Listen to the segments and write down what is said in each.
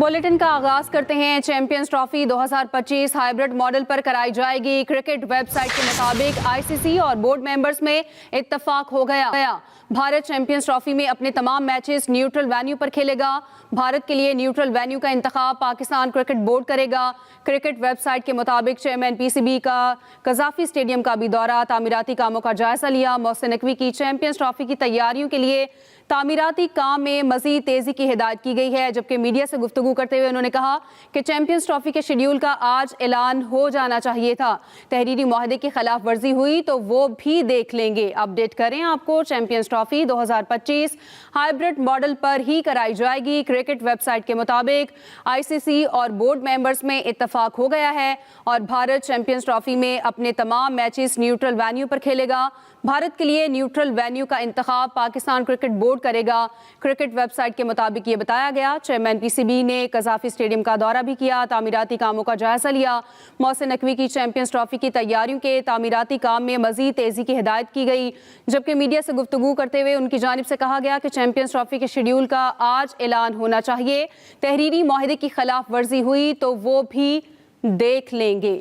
Bulletin का आगाज करते हैं। चैंपियंस ट्रॉफी 2025 हाइब्रिड मॉडल पर कराई जाएगी। क्रिकेट वेबसाइट के मुताबिक आईसीसी और बोर्ड मेंबर्स में इत्तेफाक हो गया। भारत चैंपियंस ट्रॉफी में अपने तमाम मैचेस न्यूट्रल वेन्यू पर खेलेगा। भारत के लिए न्यूट्रल वेन्यू का इंतखाब पाकिस्तान क्रिकेट बोर्ड करेगा। क्रिकेट वेबसाइट के मुताबिक चेयरमैन पीसीबी का कजाफी स्टेडियम का भी दौरा, तामीराती कामों का जायजा लिया। मोहसिन नकवी की चैंपियंस ट्रॉफी की तैयारियों के लिए तामीराती काम में मजीद तेजी की हिदायत की गई है। जबकि मीडिया से गुफ्तगू करते हुए उन्होंने कहा कि चैंपियंस ट्रॉफी के शेड्यूल का आज ऐलान हो जाना चाहिए था। तहरीरी मुआहदे की खिलाफ वर्जी हुई तो वो भी देख लेंगे। अपडेट करें आपको, चैंपियंस ट्रॉफी 2025 हाइब्रिड मॉडल पर ही कराई जाएगी। क्रिकेट वेबसाइट के मुताबिक आईसीसी और बोर्ड मेंबर्स में इत्तेफाक हो गया है और भारत चैंपियंस ट्रॉफी में अपने तमाम मैचेस न्यूट्रल वेन्यू पर खेलेगा। भारत के लिए न्यूट्रल वेन्यू का इंतखाब पाकिस्तान क्रिकेट बोर्ड करेगा। क्रिकेट वेबसाइट के मुताबिक ये बताया गया। चेयरमैन पीसीबी ने कजाफी स्टेडियम का दौरा भी किया, तामीराती कामों का जायजा लिया। मोहसिन नकवी की चैंपियंस ट्रॉफी की तैयारियों के तामीराती काम में मजीद तेजी की हिदायत की गई। जबकि मीडिया से गुफ्तगू करते हुए उनकी जानिब से कहा गया कि चैंपियंस ट्रॉफी के शेड्यूल का आज ऐलान होना चाहिए। तहरीरी मुआहदे की खिलाफ वर्जी हुई तो वो भी देख लेंगे।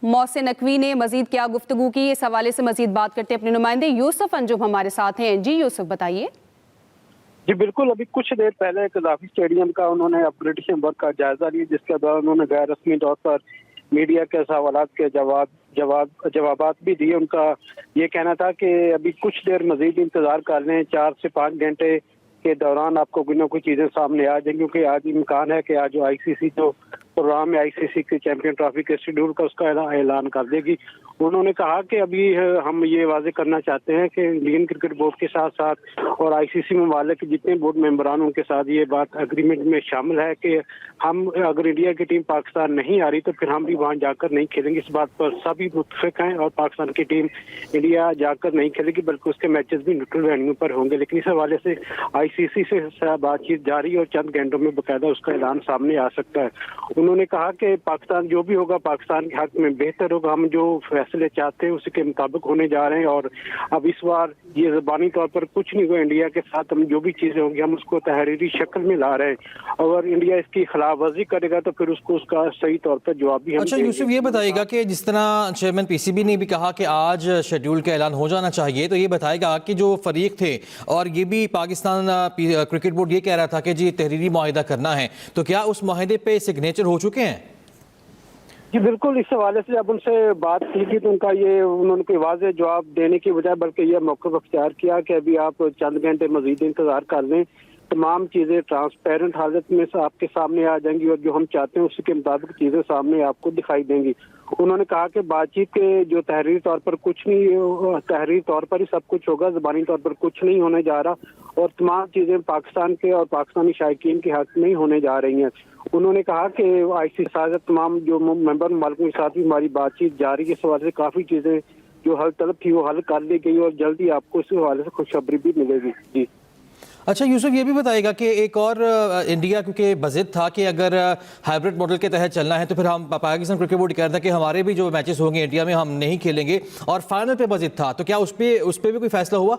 मोहसिन नकवी ने मजीद क्या गुफ्तगू की, इस हवाले से मजीद बात करते अपने नुमाइंदे यूसुफ अंजुम हमारे साथ हैं। जी यूसुफ, बताइए। जी बिल्कुल, अभी कुछ देर पहले कजाफी स्टेडियम का उन्होंने अपग्रेडेशन वर्क का जायजा लिया, जिसके दौरान उन्होंने गैर रस्मी तौर पर मीडिया के सवालात के जवाबात भी दिए। उनका ये कहना था कि अभी कुछ देर मजीद इंतजार कर लें, 4 से 5 घंटे के दौरान आपको कोई ना कोई चीजें सामने आ जाएंगी, क्योंकि आज इम्कान है कि आज जो आईसीसी जो प्रोग्राम है आईसीसी के चैंपियन ट्रॉफी के शेड्यूल का उसका ऐलान कर देगी। उन्होंने कहा कि अभी हम ये वाजे करना चाहते हैं कि इंडियन क्रिकेट बोर्ड के साथ साथ और आईसीसी में वाले के जितने बोर्ड मेंबरान उनके साथ ये बात एग्रीमेंट में शामिल है कि हम अगर इंडिया की टीम पाकिस्तान नहीं आ रही तो फिर हम भी वहां जाकर नहीं खेलेंगे। इस बात पर सभी मुत्फिक हैं और पाकिस्तान की टीम इंडिया जाकर नहीं खेलेगी, बल्कि उसके मैचेस भी न्यूट्रल वेन्यू पर होंगे। लेकिन इस हवाले से आईसीसी से बातचीत जारी और चंद घंटों में बाकायदा उसका ऐलान सामने आ सकता है। उन्होंने कहा कि पाकिस्तान जो भी होगा पाकिस्तान के हक में बेहतर होगा। हम जो फैसले चाहते हैं उसी के मुताबिक होने जा रहे हैं और अब इस बार ये ज़बानी तौर पर कुछ नहीं हुआ। इंडिया के साथ हम जो भी चीजें होंगी हम उसको तहरीरी शक्ल में ला रहे हैं। अगर इंडिया इसकी खिलाफ वर्जी करेगा तो फिर उसको उसका सही तौर पर जवाब भी हम अच्छा यूसुफ, ये बताइएगा कि जिस तरह चेयरमैन पीसीबी ने भी कहा कि आज शेड्यूल का ऐलान हो जाना चाहिए, तो ये बताएगा कि जो फरीक थे और ये भी पाकिस्तान क्रिकेट बोर्ड ये कह रहा था कि जी तहरीरी मुआहिदा करना है, तो क्या उस मुआहिदे पे सिग्नेचर हो चुके हैं? जी बिल्कुल, इस हवाले से जब उनसे बात की थी तो उनका ये उन्होंने कोई वाज़ेह जवाब देने की बजाय बल्कि यह मौक़िफ़ अख्तियार किया कि अभी आप चंद घंटे मजीद इंतजार कर लें, तमाम चीज़ें ट्रांसपेरेंट हालत में से आपके सामने आ जाएंगी और जो हम चाहते हैं उसी के मुताबिक चीज़ें सामने आपको दिखाई देंगी। उन्होंने कहा कि बातचीत के जो तहरीरी तौर पर कुछ नहीं, तहरीरी तौर पर ही सब कुछ होगा, ज़बानी तौर पर कुछ नहीं होने जा रहा और तमाम चीज़ें पाकिस्तान के और पाकिस्तानी शायकीन के हक नहीं होने जा रही हैं। उन्होंने कहा कि आईसीसी साथ तमाम जो मेंबर मुल्कों के साथ भी हमारी बातचीत जारी है। इस हवाले से काफ़ी चीज़ें जो हल तलब थी वो हल कर ली गई और जल्दी आपको इस हवाले से खुशखबरी भी मिलेगी। जी अच्छा यूसुफ, ये भी बताएगा कि एक और इंडिया क्योंकि बजिद था कि अगर हाइब्रिड मॉडल के तहत चलना है तो फिर हम पाकिस्तान क्रिकेट बोर्ड कह रहा था कि हमारे भी जो मैचेस होंगे इंडिया में हम नहीं खेलेंगे और फाइनल पे बजिद था, तो क्या उस पे भी कोई फैसला हुआ?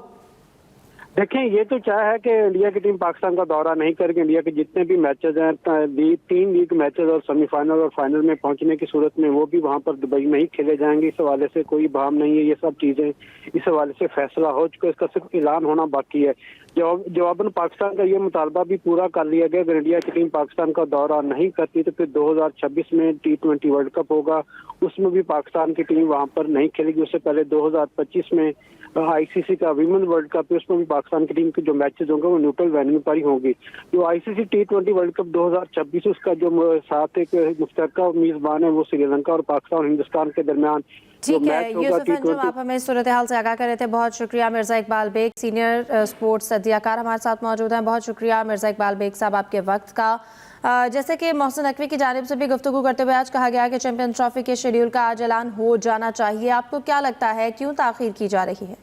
देखें, ये तो चाह है कि इंडिया की टीम पाकिस्तान का दौरा नहीं करेगी। इंडिया के जितने भी मैचेस हैं 3 लीग मैचेस और सेमीफाइनल और फाइनल में पहुंचने की सूरत में वो भी वहां पर दुबई में ही खेले जाएंगे। इस हवाले से कोई भाम नहीं है। ये सब चीजें इस हवाले से फैसला हो चुका है, इसका सिर्फ ऐलान होना बाकी है। जवाबन पाकिस्तान का ये मुतालबा भी पूरा कर लिया गया। अगर इंडिया की टीम पाकिस्तान का दौरा नहीं करती तो फिर 2026 में T20 वर्ल्ड कप होगा, उसमें भी पाकिस्तान की टीम वहां पर नहीं खेलेगी। उससे पहले 2025 में आईसीसी का वीमेन वर्ल्ड कप है, उसमें भी पाकिस्तान की टीम के जो मैचेस होंगे वो न्यूट्रल वेन्यू पर ही होंगी। जो आईसीसी T20 वर्ल्ड कप 2026 उसका जो साथ एक मुश्तरका मेजबान है वो श्रीलंका और पाकिस्तान और हिंदुस्तान के दरमियान। ठीक है यूसुफ अंजुम, आप हमें सूरत हाल से आगाह कर रहे थे, बहुत शुक्रिया। मिर्जा इकबाल बेग सीनियर स्पोर्ट्स अध्ययनकार हमारे साथ मौजूद हैं। बहुत शुक्रिया मिर्जा इकबाल बेग साहब आपके वक्त का। जैसे कि मोहसिन नकवी की जानिब से भी गुफ्तगू करते हुए आज कहा गया कि चैंपियंस ट्रॉफी के शेड्यूल का आज ऐलान हो जाना चाहिए, आपको क्या लगता है क्यों ताखीर की जा रही है?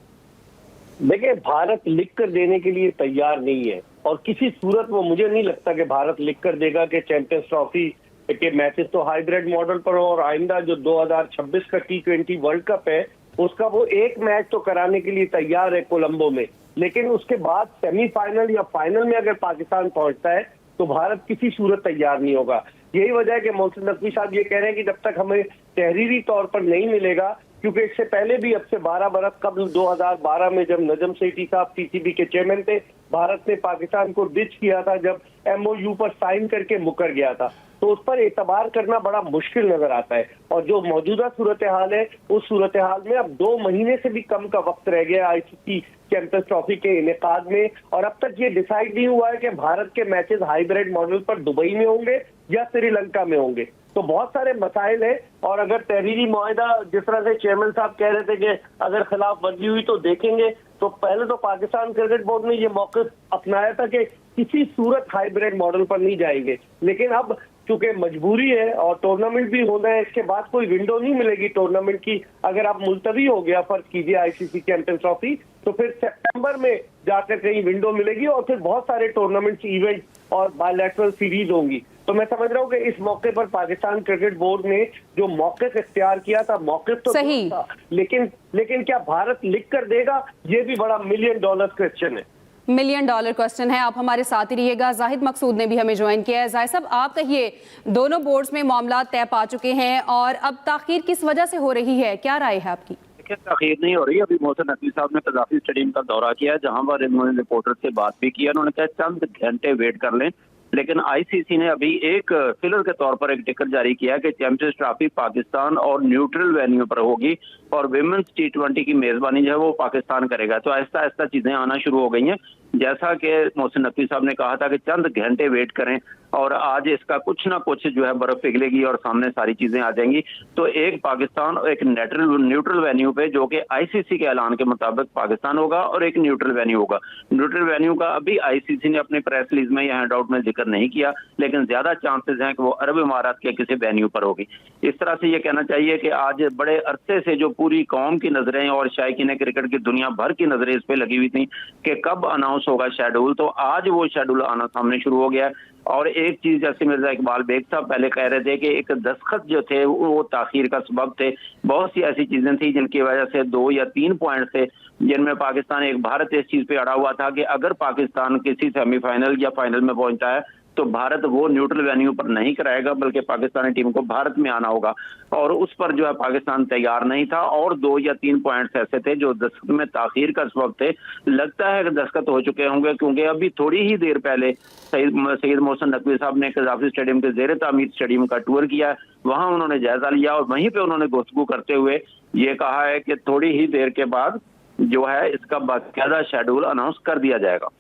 देखिए, भारत लिख कर देने के लिए तैयार नहीं है और किसी सूरत में मुझे नहीं लगता कि भारत लिख कर देगा कि चैंपियंस ट्रॉफी के मैचेस तो हाइब्रिड मॉडल पर हो और आइंदा जो 2026 का T20 वर्ल्ड कप है उसका वो एक मैच तो कराने के लिए तैयार है कोलंबो में, लेकिन उसके बाद सेमीफाइनल या फाइनल में अगर पाकिस्तान पहुंचता है तो भारत किसी सूरत तैयार नहीं होगा। यही वजह है कि मोहसिन नकवी साहब ये कह रहे हैं कि जब तक हमें तहरीरी तौर पर नहीं मिलेगा, क्योंकि इससे पहले भी अब से 12 बरस कबल 2012 में जब नजम सेठी साहब पीसीबी के चेयरमैन थे, भारत ने पाकिस्तान को डिच किया था जब एमओयू पर साइन करके मुकर गया था, तो उस पर एतबार करना बड़ा मुश्किल नजर आता है। और जो मौजूदा सूरत हाल है, उस सूरत हाल में अब 2 महीने से भी कम का वक्त रह गया आईसीसी चैंपियंस ट्रॉफी के इनेकाद में, और अब तक ये डिसाइड नहीं हुआ है कि भारत के मैचेस हाइब्रिड मॉडल पर दुबई में होंगे या श्रीलंका में होंगे। तो बहुत सारे मसाइल है, और अगर तहरीरी मुआहिदा जिस तरह से चेयरमैन साहब कह रहे थे कि अगर खिलाफ वर्जी हुई तो देखेंगे, तो पहले तो पाकिस्तान क्रिकेट बोर्ड ने ये मौक़िफ़ अपनाया था कि किसी सूरत हाइब्रिड मॉडल पर नहीं जाएंगे, लेकिन अब चूंकि मजबूरी है और टूर्नामेंट भी होना है, इसके बाद कोई विंडो नहीं मिलेगी टूर्नामेंट की। अगर आप मुलतवी हो गया फर्ज कीजिए आईसीसी चैंपियंस ट्रॉफी, तो फिर सितंबर में जाकर कहीं विंडो मिलेगी और फिर बहुत सारे टूर्नामेंट्स, इवेंट और बायलैटरल सीरीज होंगी। तो मैं समझ रहा हूँ कि इस मौके पर पाकिस्तान क्रिकेट बोर्ड ने जो मौक़िफ़ इख्तियार किया था, मौक़िफ़ तो सही था, लेकिन क्या भारत लिख कर देगा, ये भी बड़ा $1 मिलियन क्वेश्चन है। $1 मिलियन क्वेश्चन है। आप हमारे साथ ही रहिएगा। जाहिद मकसूद ने भी हमें ज्वाइन किया है। जाहिद साहब, आप कहिए, दोनों बोर्ड्स में मामला तय पा चुके हैं और अब ताखीर किस वजह से हो रही है, क्या राय है आपकी? देखिए, ताखीर नहीं हो रही। अभी मोहसिन नकवी साहब ने कज़ाफ़ी स्टेडियम का दौरा किया, जहां पर इन्होंने रिपोर्टर से बात भी किया। उन्होंने कहा चंद घंटे वेट कर लें, लेकिन आईसीसी ने अभी एक फिलर के तौर पर एक टिकट जारी किया कि चैंपियंस ट्रॉफी पाकिस्तान और न्यूट्रल वेन्यू पर होगी और विमेंस T20 की मेजबानी जो है वो पाकिस्तान करेगा। तो आहिस्ता आहिस्ता चीजें आना शुरू हो गई हैं। जैसा कि मोहसिन नकवी साहब ने कहा था कि चंद घंटे वेट करें और आज इसका कुछ ना कुछ जो है बर्फ पिघलेगी और सामने सारी चीजें आ जाएंगी। तो एक पाकिस्तान और एक न्यूट्रल वेन्यू पे, जो कि आईसीसी के ऐलान के मुताबिक पाकिस्तान होगा, और एक न्यूट्रल वेन्यू होगा। न्यूट्रल वेन्यू का अभी आईसीसी ने अपने प्रेस रिलीज में या हैंडआउट में जिक्र नहीं किया, लेकिन ज्यादा चांसेस हैं कि वो अरब इमारात के किसी वेन्यू पर होगी। इस तरह से ये कहना चाहिए कि आज बड़े अरसे से जो पूरी कौम की नजरें और शायकीन क्रिकेट की दुनिया भर की नजरें इस पे लगी हुई थी कि कब अनाउंस होगा शेड्यूल, तो आज वो शेड्यूल आना सामने शुरू हो गया है। और एक चीज, जैसे मिर्जा इकबाल बेग साहब पहले कह रहे थे कि एक दस्तखत जो थे वो ताखीर का सबब थे। बहुत सी ऐसी चीजें थी जिनकी वजह से 2 या 3 पॉइंट थे, जिनमें पाकिस्तान, एक भारत इस चीज पे अड़ा हुआ था कि अगर पाकिस्तान किसी सेमीफाइनल या फाइनल में पहुंचता है तो भारत वो न्यूट्रल वेन्यू पर नहीं कराएगा, बल्कि पाकिस्तानी टीम को भारत में आना होगा। और उस पर जो है पाकिस्तान तैयार नहीं था, और 2 या 3 पॉइंट्स ऐसे थे जो दस्तखत में ताखीर का सबब थे। लगता है कि दस्तखत हो चुके होंगे, क्योंकि अभी थोड़ी ही देर पहले सैयद मोहसिन नकवी साहब ने कज़ाफ़ी स्टेडियम के ज़ेर तामीर स्टेडियम का टूर किया। वहां उन्होंने जायजा लिया और वहीं पे उन्होंने गुफ्तगू करते हुए ये कहा है कि थोड़ी ही देर के बाद जो है इसका बाकायदा शेड्यूल अनाउंस कर दिया जाएगा।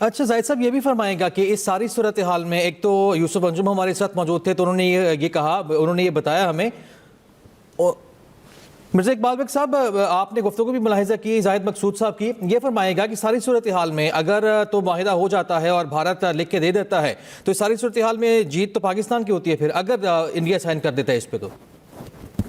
अच्छा जाहिद साहब, ये भी फरमाएगा कि इस सारी सूरत हाल में, एक तो यूसुफ अंजुम हमारे साथ मौजूद थे, तो उन्होंने ये कहा, उन्होंने ये बताया हमें। मिर्जा इकबाल बेग साहब, आपने गुफ्तगू भी मुलाहिजा की जाहिद मकसूद साहब की, ये फरमाएगा कि सारी सूरत हाल में अगर तो माहिदा हो जाता है और भारत लिख के दे देता है, तो इस सारी सूरत हाल में जीत तो पाकिस्तान की होती है, फिर अगर इंडिया साइन कर देता है इस पर? तो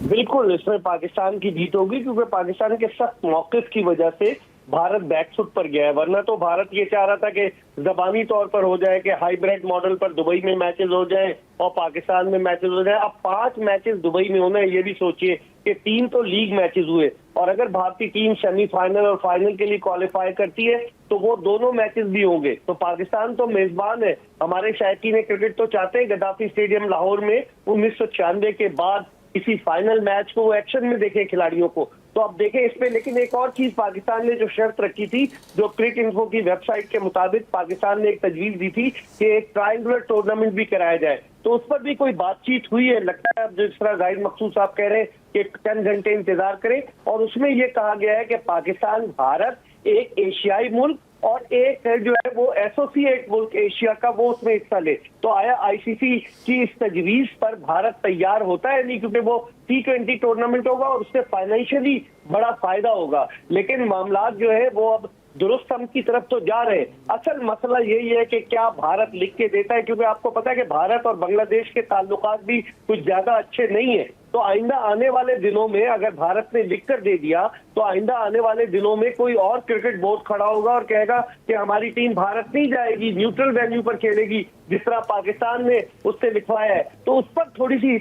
बिल्कुल इसमें पाकिस्तान की जीत होगी, क्योंकि पाकिस्तान के सख्त मौक़िफ़ की वजह से भारत बैकफुट पर गया है। वरना तो भारत ये चाह रहा था कि जबानी तौर पर हो जाए कि हाइब्रिड मॉडल पर दुबई में मैचेस हो जाए और पाकिस्तान में मैचेस हो जाए। अब 5 मैचेस दुबई में होना है। ये भी सोचिए कि 3 तो लीग मैचेस हुए, और अगर भारतीय टीम सेमीफाइनल और फाइनल के लिए क्वालिफाई करती है तो वो दोनों मैचेस भी होंगे। तो पाकिस्तान तो मेजबान है। हमारे शायकीन क्रिकेट तो चाहते हैं गद्दाफी स्टेडियम लाहौर में 1996 के बाद किसी फाइनल मैच को वो एक्शन में देखे खिलाड़ियों को। तो अब देखें इस पे। लेकिन एक और चीज, पाकिस्तान ने जो शर्त रखी थी, जो क्रिकेट इन्फो की वेबसाइट के मुताबिक पाकिस्तान ने एक तजवीज दी थी कि एक ट्रायंगुलर टूर्नामेंट भी कराया जाए, तो उस पर भी कोई बातचीत हुई है। लगता है अब जिस तरह जाहिद मकसूद साहब कह रहे हैं कि 10 घंटे इंतजार करें, और उसमें ये कहा गया है कि पाकिस्तान, भारत, एक एशियाई मुल्क और एक जो है वो एसोसिएट मुल्क एशिया का, वो उसमें हिस्सा ले। तो आया आईसीसी की इस तजवीज पर भारत तैयार होता है नहीं, क्योंकि वो T20 टूर्नामेंट होगा और उससे फाइनेंशियली बड़ा फायदा होगा। लेकिन मामला जो है वो अब दुरुस्त हम की तरफ तो जा रहे हैं। असल मसला यही है कि क्या भारत लिख के देता है, क्योंकि आपको पता है कि भारत और बांग्लादेश के ताल्लुकात भी कुछ ज्यादा अच्छे नहीं है। तो आइंदा आने वाले दिनों में अगर भारत ने लिख कर दे दिया, तो आइंदा आने वाले दिनों में कोई और क्रिकेट बोर्ड खड़ा होगा और कहेगा कि हमारी टीम भारत नहीं जाएगी, न्यूट्रल वेन्यू पर खेलेगी, जिस तरह पाकिस्तान ने उससे लिखवाया है। तो उस पर थोड़ी सी